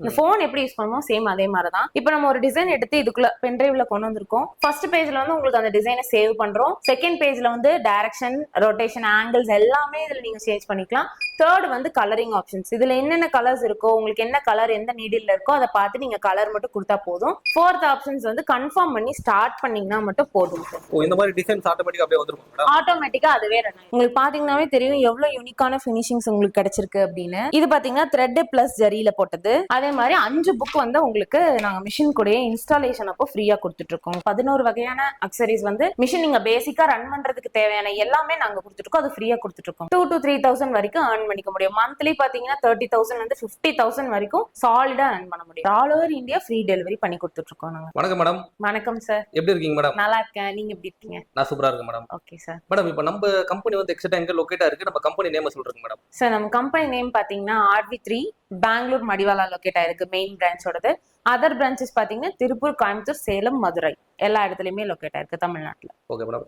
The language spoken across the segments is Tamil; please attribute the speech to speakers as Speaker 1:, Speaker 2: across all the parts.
Speaker 1: இந்த போன் எப்படி யூஸ் பண்ணுமோ சேம் அதே மாதிரி தான். இப்போ நம்ம ஒரு டிசைன் எடுத்து இதுக்குள்ள பென்ட்ரைவ்ல கொண்டு வந்திருக்கோம். ஃபர்ஸ்ட் பேஜ்ல வந்து உங்களுக்கு அந்த டிசைனை சேவ் பண்றோம். செகண்ட் பேஜ்ல வந்து டைரக்ஷன், ரொட்டேஷன், ஆங்கிள்ஸ் எல்லாமே இதுல நீங்க சேஞ்ச் பண்ணிக்கலாம். தேர்ட் வந்து கலரிங் ஆப்ஷன்ஸ். இதுல என்னென்ன கலர்ஸ் இருக்கோ, உங்களுக்கு என்ன கலர் எந்த நீடில் இருக்கோ அதை பார்த்து நீங்க கலர் மட்டும் கொடுத்தா போதும். ஃபோர்த் ஆப்ஷன்ஸ் வந்து கன்ஃபார்ம் பண்ணி ஸ்டார்ட் பண்ணீங்கன்னா மட்டும் போதும் சார்.
Speaker 2: இந்த மாதிரி டிசைன்ஸ் ஆட்டோமேட்டிக்கா அப்படியே வந்துரும்.
Speaker 1: ஆட்டோமேட்டிக்கா அதுவே ரன் ஆகும். உங்களுக்கு பாத்தீங்கன்னாவே தெரியும் எவ்வளவு யூனிக்கான ஃபினிஷிங்ஸ் உங்களுக்கு கிடைச்சிருக்கு அப்படின்னு. இது பாத்தீங்கன்னா த்ரெட் பிளஸ் ஜரியில போட்டது. அதே மாதிரி 5 புக் வந்து உங்களுக்கு நாங்க மிஷின் கூடயே இன்ஸ்டாலேஷன் அப்போ ஃப்ரீயா கொடுத்துட்டு இருக்கோம். 11 வகையான அக்சரிஸ் வந்து மிஷின் நீங்க பேசிக்கா ரன் பண்றதுக்கு தேவையான எல்லாமே நாங்க கொடுத்துட்டு இருக்கோம். அது ஃப்ரீயா கொடுத்துட்டு இருக்கோம். 2 to 3,000 வரைக்கும் earn பண்ணிக்க முடியும். மந்த்லி பாத்தீங்கன்னா 30,000 இருந்து 50,000 வரைக்கும் சாலிடா earn பண்ண முடியும். All over India free delivery பண்ணி கொடுத்துட்டு இருக்கோம் நாங்க.
Speaker 2: வணக்கம் மேடம்.
Speaker 1: வணக்கம் சார்.
Speaker 2: எப்படி இருக்கீங்க மேடம்?
Speaker 1: நல்லா இருக்கேன். நீங்க எப்படி இருக்கீங்க?
Speaker 2: நான் சூப்பரா இருக்கேன் மேடம்.
Speaker 1: Okay sir.
Speaker 2: மேடம், இப்போ நம்ம கம்பெனி வந்து எக்ஸாக்ட்டா எங்க லொகேட்டா இருக்கு? நம்ம கம்பெனி நேம் சொல்றீங்க மேடம்.
Speaker 1: சார் நம்ம கம்பெனி நேம் பாத்தீங்கன்னா RV3 பெங்களூர் மடிவாலா லொகேட் ஆயிருக்கு. மெயின் பிரான்ச்சோடது. அதர் பிரான்ச்சஸ் பாத்தீங்கன்னா திருப்பூர், கோயம்புத்தூர், சேலம், மதுரை எல்லா இடத்துலயுமே லொகேட் ஆயிருக்கு தமிழ்நாட்டுல.
Speaker 2: Okay madam.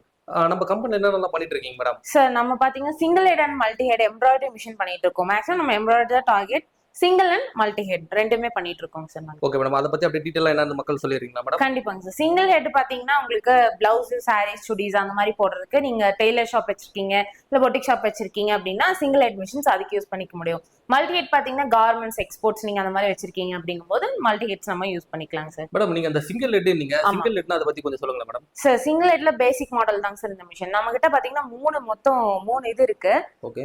Speaker 2: நம்ம கம்பெனி என்னென்னலாம் பண்ணிட்டு இருக்கீங்க மேடம்?
Speaker 1: சார் நம்ம பாத்தீங்கன்னா single head and multi head embroidery machine பண்ணிட்டு இருக்கோம். மேக்ஸிமம் நம்ம எம்ப்ராய்டரி தான் target. Single and multi head ரெண்டுமே பண்ணிட்டு இருக்கோம் சார்.
Speaker 2: Okay madam. அதை பத்தி அப்படியே டீடைலா என்னன்னு மக்கள் சொல்லிடுறீங்களா மேடம்?
Speaker 1: கண்டிப்பாங்க சார். சிங்கிள் ஹெட் பாத்தீங்கன்னா உங்களுக்கு பிளவுஸ், சாரீஸ், சுடிஸ் அந்த மாதிரி போடுறதுக்கு நீங்க டெய்லர் ஷாப் வச்சிருக்கீங்க, இல்ல பொட்டிக் ஷாப் வச்சிருக்கீங்க அப்படின்னா சிங்கிள் ஹெட் மிஷின்ஸ் அதுக்கு யூஸ் பண்ணிக்க முடியும். மல்டி ஹெட் பாத்தீங்கன்னா கார்மெண்ட்ஸ், எக்ஸ்போர்ட்ஸ் நீங்க அந்த மாதிரி வச்சிருக்கீங்க அப்படிங்கும்போது மல்டி ஹெட்ஸ் நம்ம யூஸ் பண்ணிக்கலாம் சார்.
Speaker 2: மேடம், நீங்க அந்த சிங்கிள் ஹெட் சிங்கிள் ஹெட்னா அதை பத்தி கொஞ்சம் சொல்லுங்க மேடம்.
Speaker 1: சார் சிங்கிள் ஹெட்ல பேசிக் மாடல் தாங்க சார் இந்த மிஷின். நம்ம கிட்ட பாத்தீங்கன்னா மொத்தம் மூணு இது இருக்கு.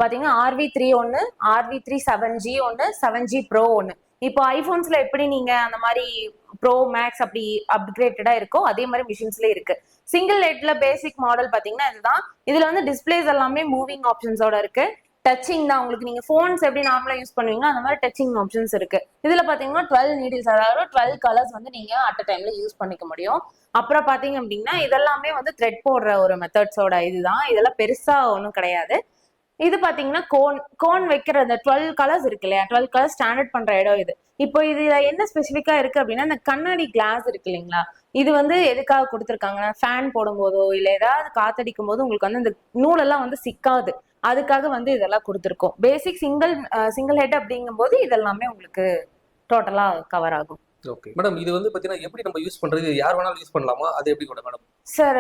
Speaker 1: பாத்தீங்கன்னா RV3 ஒன்னு, RV3 7G ஒன்னு, 7G Pro ஒன்னு. இப்போ ஐபோன்ஸ்ல எப்படி நீங்க அந்த மாதிரி ப்ரோ மேக்ஸ் அப்படி அப்கிரேட்டடா இருக்கோ அதே மாதிரி மிஷின்ஸ்ல இருக்கு. சிங்கிள் ஹெட்ல பேசிக் மாடல் பாத்தீங்கன்னா இதுதான். இதுல வந்து டிஸ்பிளேஸ் எல்லாமே மூவிங் ஆப்ஷன்ஸோட இருக்கு. டச்சிங் தான். உங்களுக்கு நீங்க போன்ஸ் எப்படி நார்மலா யூஸ் பண்ணுவீங்களோ அந்த மாதிரி டச்சிங் ஆப்ஷன்ஸ் இருக்கு. இதுல பாத்தீங்கன்னா 12 நீடில்ஸ், அதாவது 12 கலர்ஸ் வந்து நீங்க அட் அ டைம்ல யூஸ் பண்ணிக்க முடியும். அப்புறம் பாத்தீங்க அப்படின்னா இதெல்லாமே வந்து த்ரெட் போடுற ஒரு மெத்தட்ஸோட இதுதான். இதெல்லாம் பெருசா ஒன்றும் கிடையாது. இது பாத்தீங்கன்னா கோன் வைக்கிற அந்த 12 கலர்ஸ் இருக்கு இல்லையா, 12 கலர்ஸ் ஸ்டாண்டர்ட் பண்ற இடம் இது. இப்போ இதுல என்ன ஸ்பெசிஃபிக்கா இருக்கு அப்படின்னா இந்த கண்ணாடி கிளாஸ் இருக்கு இல்லைங்களா, இது வந்து எதுக்காக கொடுத்துருக்காங்கன்னா ஃபேன் போடும் போதோ இல்ல ஏதாவது காத்தடிக்கும் போது உங்களுக்கு வந்து இந்த நூலெல்லாம் வந்து சிக்காது, அதுக்காக வந்து இதெல்லாம் கொடுத்துருக்கோம். பேசிக் சிங்கிள் ஹெட் அப்படிங்கும் போது இதெல்லாமே உங்களுக்கு டோட்டலா கவர் ஆகும்.
Speaker 2: ஓகே மேடம், இது வந்து பாத்தீங்கன்னா எப்படி நம்ம யூஸ் பண்றது? யார் வேணாலும் யூஸ் பண்ணலாமா? அது எப்படி கூட மேடம்?
Speaker 1: சார்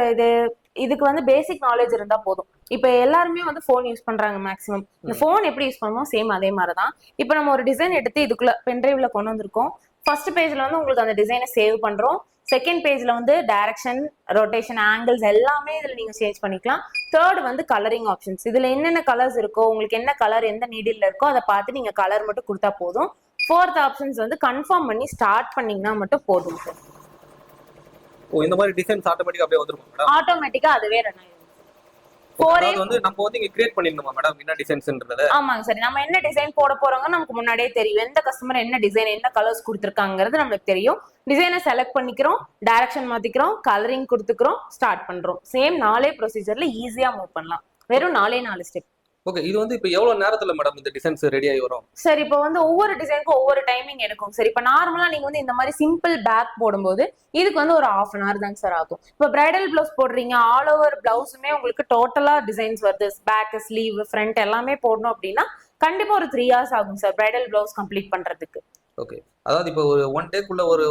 Speaker 1: இதுக்கு வந்து பேசிக் நாலேஜ் இருந்தா போதும். இப்ப எல்லாருமே வந்து போன் யூஸ் பண்றாங்க மேக்ஸிமம். இந்த போன் எப்படி யூஸ் பண்ணுமோ சேம் அதே மாதிரிதான். இப்ப நம்ம ஒரு டிசைன் எடுத்து இதுக்குள்ள பென்ட்ரைவ்ல கொண்டு வந்திருக்கோம். ஃபர்ஸ்ட் பேஜ்ல வந்து உங்களுக்கு அந்த டிசைனை சேவ் பண்றோம். செகண்ட் பேஜ்ல வந்து டைரக்ஷன், ரொட்டேஷன், ஆங்கிள்ஸ் எல்லாமே இதுல நீங்க சேஞ்ச் பண்ணிக்கலாம். தேர்ட் வந்து கலரிங் ஆப்ஷன்ஸ். இதுல என்னென்ன கலர்ஸ் இருக்கோ, உங்களுக்கு என்ன கலர் எந்த நீடில் இருக்கோ அதை பார்த்து நீங்க கலர் மட்டும் கொடுத்தா போதும். ஃபோர்த் ஆப்ஷன்ஸ் வந்து கன்ஃபார்ம் பண்ணி ஸ்டார்ட் பண்ணீங்கன்னா மட்டும் போதும் சார்.
Speaker 2: இந்த மாதிரி டிசைன்ஸ் ஆட்டோமேட்டிக்கா அப்படியே வந்துரும் மேடம்?
Speaker 1: ஆட்டோமேட்டிக்கா அதுவே ரன் ஆயிடும்.
Speaker 2: வந்து நம்ம வந்து இங்க கிரியேட் பண்ணிடணுமா மேடம் என்ன டிசைன்ஸ்ன்றது?
Speaker 1: ஆமாங்க சார். நம்ம என்ன டிசைன் போட போறோங்க நமக்கு முன்னாடியே தெரியும். எந்த கஸ்டமர் என்ன டிசைன் என்ன கலர்ஸ் கொடுத்துருக்காங்கிறது நம்மளுக்கு தெரியும். டிசைனை செலக்ட் பண்ணிக்கிறோம், டைரக்ஷன் மாத்திக்கிறோம், கலரிங் கொடுத்துக்கிறோம், ஸ்டார்ட் பண்றோம். சேம் 4 ப்ரொசீஜர்ல ஈஸியா மூவ் பண்ணலாம். வெறும் 4 ஸ்டெப்.
Speaker 2: ஓகே, இது வந்து இப்போ எவ்வளவு நேரத்துல மேடம் இந்த டிசைன்ஸ் ரெடி ஆகி வரும்?
Speaker 1: சார் இப்போ வந்து ஒவ்வொரு டிசைனுக்கும் ஒவ்வொரு டைமிங் எடுக்கும் சார். இப்போ நார்மலா நீங்க வந்து இந்த மாதிரி சிம்பிள் பேக் போடும்போது இதுக்கு வந்து ஒரு 1/2 hour தாங்க சார் ஆகும். இப்போ பிரைடல் பிளவுஸ் போடுறீங்க, ஆல் ஓவர் பிளவுஸுமே உங்களுக்கு டோட்டலா டிசைன்ஸ் வருது, பேக், ஸ்லீவ், ஃப்ரண்ட் எல்லாமே போடணும் அப்படின்னா கண்டிப்பா ஒரு 3 hours ஆகும் சார் பிரைடல் பிளவுஸ் கம்ப்ளீட் பண்றதுக்கு.
Speaker 2: ஓகே, அதாவது இப்போ ஒரு 1 டேக்குள்ள ஒரு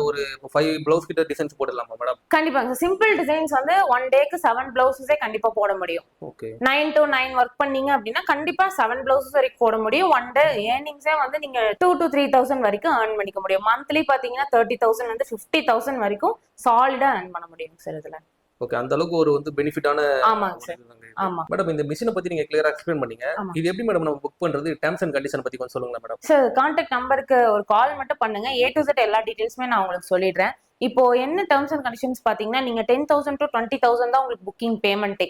Speaker 2: 5 பிளவுஸ் கிட்ட டிசைன்ஸ் போடலாமா மேடம்?
Speaker 1: கண்டிப்பாங்க சார். சிம்பிள் டிசைன்ஸ் வந்து 1 டேக்கு 7 பிளவுஸஸே கண்டிப்பா போட முடியும்.
Speaker 2: ஓகே,
Speaker 1: 9 to 9 ஒர்க் பண்ணீங்க அப்படின்னா கண்டிப்பா 7 பிளவுஸஸ் வரைக்கும் போட முடியும். 1 டே ஏர்னிங்ஸே வந்து நீங்க 2 to 3,000 வரைக்கும் earn பண்ணிக்க முடியும். மந்த்லி பாத்தீங்கன்னா 30,000 வந்து 50,000 வரைக்கும் சாலிடா earn பண்ண முடியும் சார் இதுல.
Speaker 2: ஓகே, அந்த அளவுக்கு ஒரு வந்து பெனிஃபிட்டான.
Speaker 1: ஆமாங்க சார். ஆமா
Speaker 2: மேடம், இந்த மிஷினை பத்தி நீங்க கிளியரா எக்ஸ்பிளைன் பண்ணீங்க. இது எப்படி மேடம் நம்ம புக் பண்றது? டெர்ம்ஸ் அண்ட் கண்டிஷன் பத்தி கொஞ்சம் சொல்லுங்க மேடம்.
Speaker 1: சார் கான்டாக்ட் நம்பருக்கு ஒரு கால் மட்டும் பண்ணுங்க. A to Z எல்லா டீடைல்ஸுமே நான் உங்களுக்கு சொல்லிடுறேன். இப்போ என்ன டேர்ம்ஸ் அண்ட் கண்டிஷன்ஸ் பாத்தீங்கன்னா நீங்க 10,000 to 20,000 தான் உங்களுக்கு புக்கிங் பேமெண்ட்டே.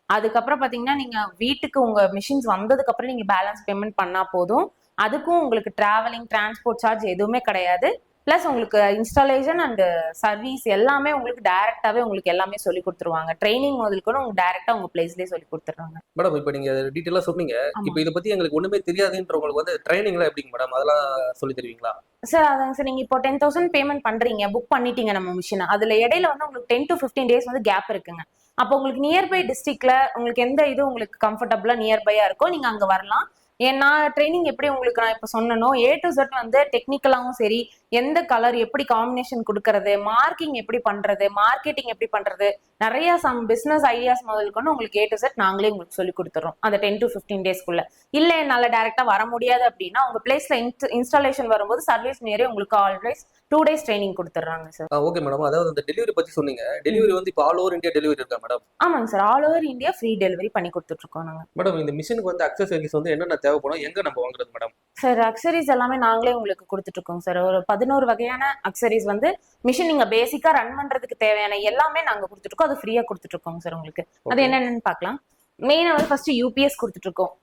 Speaker 1: அதுக்கப்புறம் பாத்தீங்கன்னா நீங்க வீட்டுக்கு உங்க மிஷின்ஸ் வந்ததுக்கு அப்புறம் நீங்க பேலன்ஸ் பேமெண்ட் பண்ணா போதும். அதுக்கும் உங்களுக்கு டிராவலிங், டிரான்ஸ்போர்ட் சார்ஜ் எதுவுமே கிடையாது. பிளஸ் உங்களுக்கு இன்ஸ்டாலேஷன் அண்ட் சர்வீஸ் எல்லாமே உங்களுக்கு டைரக்டாவே உங்களுக்கு எல்லாமே சொல்லி கொடுத்துருவாங்க. ட்ரைனிங் முதல் கூட உங்களுக்கு டைரக்டா உங்க பிளேஸ்லயே சொல்லி கொடுத்துறாங்க.
Speaker 2: மேடம், இப்போ நீங்க டீடைலா சொன்னீங்க. இப்போ இதை பத்தி எங்களுக்கு ஒண்ணுமே தெரியாதுன்றவங்களுக்கு வந்து ட்ரைனிங்லாம் எப்படிங்க மேடம்? அதெல்லாம் சொல்லி தருவீங்களா?
Speaker 1: சார் அதாங்க சார். நீங்க இப்போ 10,000 பேமெண்ட் பண்றீங்க, புக் பண்ணிட்டீங்க நம்ம மிஷினை. அதுல இடையில வந்து உங்களுக்கு 10 to 15 days வந்து கேப் இருக்குங்க. அப்போ உங்களுக்கு நியர்பை டிஸ்ட்ரிக்ட்ல உங்களுக்கு எந்த இது உங்களுக்கு கம்ஃபர்டபுளா நியர்பையா இருக்கோ நீங்க அங்க வரலாம். நான் ட்ரைனிங் எப்படி உங்களுக்கு நான் இப்போ சொன்னனோ A to Z வந்து டெக்னிக்கலாவும் சரி, எந்த கலர் எப்படி காம்பினேஷன் கொடுக்கறது, மார்க்கிங் எப்படி பண்றது, மார்க்கெட்டிங் எப்படி பண்றது, நிறைய சம் பிசினஸ் ஐடியாஸ் முதல் கொண்டு உங்களுக்கு A to Z நாங்களே உங்களுக்கு சொல்லி கொடுத்துறோம் அந்த 10 to 15 டேஸ்க்குள்ள. இல்ல என்னால டைரக்டா வர முடியாது அப்படின்னா உங்க பிளேஸ்ல இன்ஸ்டாலேஷன் வரும்போது சர்வீஸ் நியரே உங்களுக்கு ஆல்வேஸ் 2 days ட்ரைனிங் கொடுத்துறாங்க சார்.
Speaker 2: Okay madam. அதாவது அந்த டெலிவரி பத்தி சொன்னீங்க. டெலிவரி வந்து இப்போ ஆல் ஓவர் இந்தியா டெலிவரி இருக்கா மேடம்?
Speaker 1: ஆமாங்க sir, all over India free delivery பண்ணி கொடுத்துட்டு இருக்கோம் நாங்க.
Speaker 2: மேடம் இந்த மிஷினுக்கு வந்து அக்சசரிஸ் வந்து என்னென்ன தேவைப்படும், எங்க நம்ம வாங்குறது மேடம்?
Speaker 1: சார் அக்சரிஸ் எல்லாமே நாங்களே உங்களுக்கு கொடுத்துட்டு இருக்கோம் சார். ஒரு 11 வகையான அக்சரிஸ் வந்து மிஷின் நீங்க பேசிக்கா ரன் பண்றதுக்கு தேவையான எல்லாமே நாங்க கொடுத்துட்டு இருக்கோம். அது ஃப்ரீயா கொடுத்துட்டு இருக்கோம் சார் உங்களுக்கு. அது என்னென்னு பார்க்கலாம். மெயினா வந்து ஃபர்ஸ்ட் யூபிஎஸ் கொடுத்துட்டு இருக்கோம்.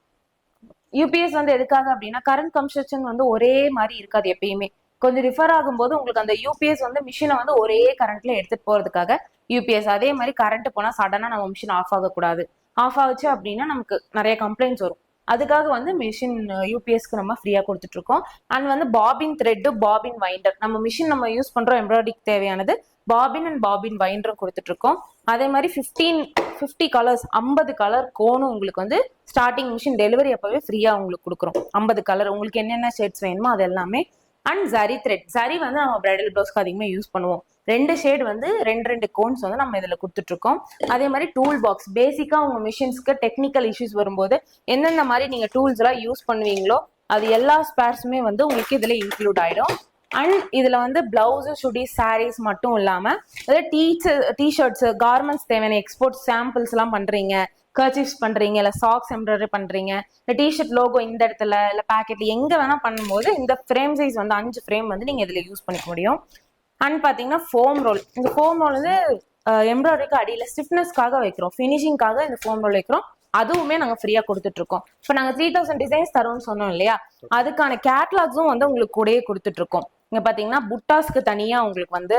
Speaker 1: யூபிஎஸ் வந்து எதுக்காக அப்படின்னா கரண்ட் கன்ஸ்ட்ரக்ஷன் வந்து ஒரே மாதிரி இருக்காது எப்பயுமே. கொஞ்சம் ரிஃபர் ஆகும்போது உங்களுக்கு அந்த யூபிஎஸ் வந்து மிஷினை வந்து ஒரே கரண்ட்ல எடுத்துட்டு போறதுக்காக யூபிஎஸ். அதே மாதிரி கரண்ட் போனா சடனா நம்ம மிஷின் ஆஃப் ஆகக்கூடாது. ஆஃப் ஆகுச்சு அப்படின்னா நமக்கு நிறைய கம்ப்ளைண்ட்ஸ் வரும். அதுக்காக வந்து மிஷின் யூபிஎஸ்க்கு நம்ம ஃப்ரீயா கொடுத்துட்டு இருக்கோம். அண்ட் வந்து பாபின் த்ரெட், பாபின் வைண்டர், நம்ம மிஷின் நம்ம யூஸ் பண்றோம் எம்ப்ராய்டரிக்கு தேவையானது பாபின் அண்ட் பாபின் வைண்டரும் கொடுத்துட்டு இருக்கோம். அதே மாதிரி 50 கலர்ஸ் 50 கலர் கோனும் உங்களுக்கு வந்து ஸ்டார்டிங் மிஷின் டெலிவரி அப்பவே ஃப்ரீயா உங்களுக்கு கொடுக்குறோம். 50 கலர் உங்களுக்கு என்னென்ன ஷேட்ஸ் வேணுமோ அது எல்லாமே. அண்ட் ஜரி த்ரெட், ஜரி வந்து நம்ம பிரைடல் ப்ளவுஸ்க்கு அதிகமாக யூஸ் பண்ணுவோம். 2 ஷேட் வந்து 2 கோன்ஸ் வந்து நம்ம இதில் கொடுத்துட்டு இருக்கோம். அதே மாதிரி டூல் பாக்ஸ், பேசிக்கா உங்க மிஷின்ஸ்க்கு டெக்னிக்கல் இஷ்யூஸ் வரும்போது எந்தெந்த மாதிரி நீங்க டூல்ஸ் எல்லாம் யூஸ் பண்ணுவீங்களோ அது எல்லா ஸ்பேர்ஸுமே வந்து உங்களுக்கு இதுல இன்க்ளூட் ஆயிடும். அண்ட் இதுல வந்து பிளவுஸ், சுடிஸ், சாரீஸ் மட்டும் இல்லாம டிஷர்ட்ஸ், கார்மெண்ட்ஸ் தேவையான எக்ஸ்போர்ட் சாம்பிள்ஸ் எல்லாம் பண்றீங்க, கர்ச்சீஃப்ஸ் பண்றீங்க, இல்ல சாக்ஸ் எம்ப்ராய்டரி பண்றீங்க, இல்ல டிஷர்ட் லோகோ இந்த இடத்துல இல்ல பேக்கெட்ல எங்க வேணா பண்ணும்போது இந்த ஃப்ரேம் சைஸ் வந்து 5 ஃப்ரேம் வந்து நீங்க இதுல யூஸ் பண்ணிக்க முடியும். அண்ட் பாத்தீங்கன்னா ஃபோம் ரோல், இந்த ஃபோம் ரோல் வந்து எம்ப்ராய்டரிக்கு அடியில ஸ்டிஃப்னஸ்க்காக வைக்கிறோம், ஃபினிஷிங்காக இந்த ஃபோம் ரோல் வைக்கிறோம். அதுவுமே நாங்க ஃப்ரீயா கொடுத்துட்டு இருக்கோம். இப்போ நாங்க 3000 டிசைன்ஸ் தரோம்னு சொன்னோம் இல்லையா, அதுக்கான கேட்லாக்ஸும் வந்து உங்களுக்கு கூடயே கொடுத்துட்டு இருக்கோம். இங்க பாத்தீங்கன்னா புட்டாஸ்க்கு தனியா உங்களுக்கு வந்து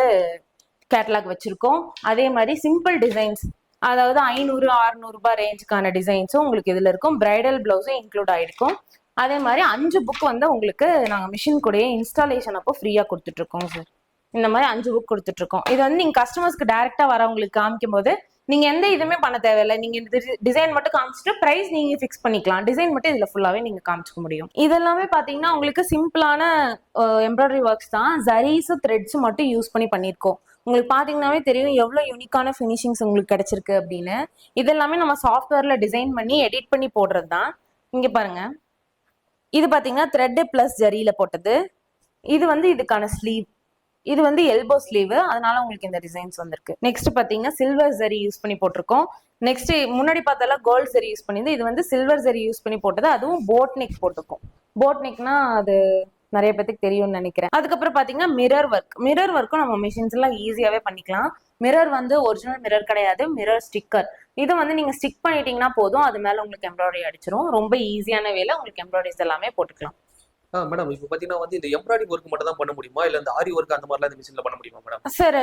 Speaker 1: கேட்லாக் வச்சிருக்கோம். அதே மாதிரி சிம்பிள் டிசைன்ஸ், அதாவது 500-600 ரூபாய் ரேஞ்சுக்கான டிசைன்ஸும் உங்களுக்கு இதுல இருக்கும். பிரைடல் பிளவுஸும் இன்க்ளூட் ஆயிருக்கும். அதே மாதிரி 5 புக் வந்து உங்களுக்கு நாங்க மிஷின் கூடயே இன்ஸ்டாலேஷன் அப்போ ஃப்ரீயா கொடுத்துட்டு இருக்கோம் சார். இந்த மாதிரி 5 புக் கொடுத்துட்டு இருக்கோம். இது வந்து நீங்க கஸ்டமர்ஸ்க்கு டைரக்டா வரவங்களுக்கு காமிக்கும் போது நீங்க எந்த இதுவுமே பண்ண தேவையில்லை. நீங்க இந்த டிசைன் மட்டும் காமிச்சிட்டு பிரைஸ் நீங்க ஃபிக்ஸ் பண்ணிக்கலாம். டிசைன் மட்டும் இதுல ஃபுல்லாவே நீங்க காமிச்சுக்க முடியும். இதெல்லாமே பாத்தீங்கன்னா உங்களுக்கு சிம்பிளான எம்ப்ராய்டரி ஒர்க்ஸ் தான். ஜரீஸும் த்ரெட்ஸும் மட்டும் யூஸ் பண்ணி பண்ணியிருக்கோம். உங்களுக்கு பாத்தீங்கன்னாவே தெரியும் எவ்வளவு யூனிக்கான ஃபினிஷிங்ஸ் உங்களுக்கு கிடைச்சிருக்கு அப்படின்னு. இதெல்லாமே நம்ம சாஃப்ட்வேர்ல டிசைன் பண்ணி எடிட் பண்ணி போடுறது தான். இங்க பாருங்க, இது பாத்தீங்கன்னா த்ரெட் பிளஸ் ஜரியில போட்டது. இது வந்து இதுக்கான ஸ்லீவ், இது வந்து எல்போ ஸ்லீவ், அதனால உங்களுக்கு இந்த டிசைன்ஸ் வந்திருக்கு. நெக்ஸ்ட் பாத்தீங்கன்னா சில்வர் ஜரி யூஸ் பண்ணி போட்டிருக்கோம். நெக்ஸ்ட் முன்னாடி பார்த்தால கோல்ட் ஜரி யூஸ் பண்ணிருந்து, இது வந்து சில்வர் ஜரி யூஸ் பண்ணி போட்டது. அதுவும் போட் நெக் போட்டிருக்கோம். போட் நெக்னா அது நிறைய பேருக்கு தெரியும்னு நினைக்கிறேன். அதுக்கப்புறம் பாத்தீங்கன்னா மிரர் ஒர்க், மிரர் ஒர்க்கும் நம்ம மிஷின்ஸ் எல்லாம் ஈஸியாவே பண்ணிக்கலாம். மிரர் வந்து ஒரிஜினல் மிரர் கிடையாது, மிரர் ஸ்டிக்கர். இதை வந்து நீங்க ஸ்டிக் பண்ணிட்டீங்கன்னா போதும், அது மேல உங்களுக்கு எம்ப்ராய்டரி அடிச்சிரும். ரொம்ப ஈஸியான வேலை, உங்களுக்கு எம்ப்ராய்டரிஸ் எல்லாமே போட்டுக்கலாம்.
Speaker 2: மேடம் இப்போ பாத்தீங்கன்னா வந்து இந்த எம்ப்ராய்டரி ஒர்க் மட்டும் தான் பண்ண முடியுமா, இல்ல இந்த ஆரி ஒர்க் அந்த மாதிரிலாம் இந்த மிஷின்ல பண்ண முடியுமா மேடம்?
Speaker 1: சார்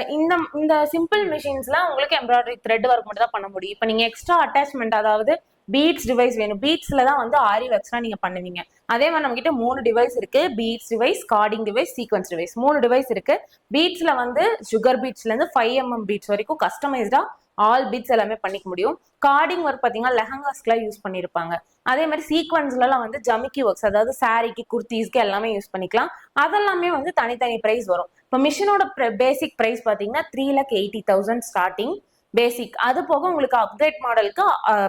Speaker 1: இந்த சிம்பிள் மிஷின்ஸ்ல உங்களுக்கு எம்ப்ராய்டரி த்ரெட் ஒர்க் மட்டும் தான் பண்ண முடியும். இப்போ நீங்க எக்ஸ்ட்ரா அட்டாச்மெண்ட், அதாவது பீட்ஸ் டிவைஸ் வேணும், பீட்ஸ்ல தான் வந்து ஆரி ஒர்க்ஸ்லாம் நீங்க பண்ணுவீங்க. அதே மாதிரி நம்ம கிட்ட 3 டிவைஸ் இருக்கு. Beats device, carding device, sequence device, 3 device இருக்கு. பீட்ஸ்ல வந்து சுகர் பீட்ஸ்ல இருந்து 5mm பீட்ஸ் வரைக்கும் கஸ்டமைஸ்டா ஆல் பீட்ஸ் எல்லாமே பண்ணிக்க முடியும். கார்டிங் ஒர்க் பாத்தீங்கன்னா லெஹங்காஸ்க்குலாம் யூஸ் பண்ணிருப்பாங்க. அதே மாதிரி சீக்வன்ஸ்ல எல்லாம் வந்து ஜமிக்கி ஒர்க்ஸ், அதாவது சாரிக்கு, குர்த்திஸ்க்கு எல்லாமே யூஸ் பண்ணிக்கலாம். அதெல்லாமே வந்து தனித்தனி பிரைஸ் வரும். இப்போ மிஷினோட பேசிக் பிரைஸ் பாத்தீங்கன்னா 3,80,000 ஸ்டார்டிங் பேசிக். அது போக உங்களுக்கு அப்கிரேட் மாடலுக்கு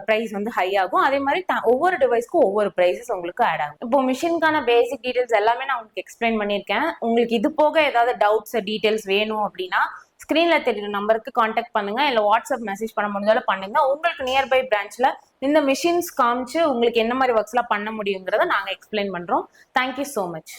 Speaker 1: பிரைஸ் வந்து ஹை ஆகும். அதே மாதிரி ஒவ்வொரு டிவைஸ்க்கும் ஒவ்வொரு பிரைஸஸ் உங்களுக்கு ஆட் ஆகும். இப்போ மிஷினுக்கான பேசிக் டீடைல்ஸ் எல்லாமே நான் உங்களுக்கு எக்ஸ்பிளைன் பண்ணியிருக்கேன். உங்களுக்கு இது போக ஏதாவது டவுட்ஸ் டீடைல்ஸ் வேணும் அப்படின்னா ஸ்கிரீன்ல தெரியுற நம்பருக்கு கான்டாக்ட் பண்ணுங்க, இல்ல வாட்ஸ்அப் மெசேஜ் பண்ண முடிஞ்சாலும் பண்ணுங்க. உங்களுக்கு நியர்பை பிரான்ச்ல இந்த மிஷின்ஸ் காமிச்சு உங்களுக்கு என்ன மாதிரி ஒர்க்ஸ் எல்லாம் பண்ண முடியுங்கிறத நாங்க எக்ஸ்பிளைன் பண்றோம். Thank you so much.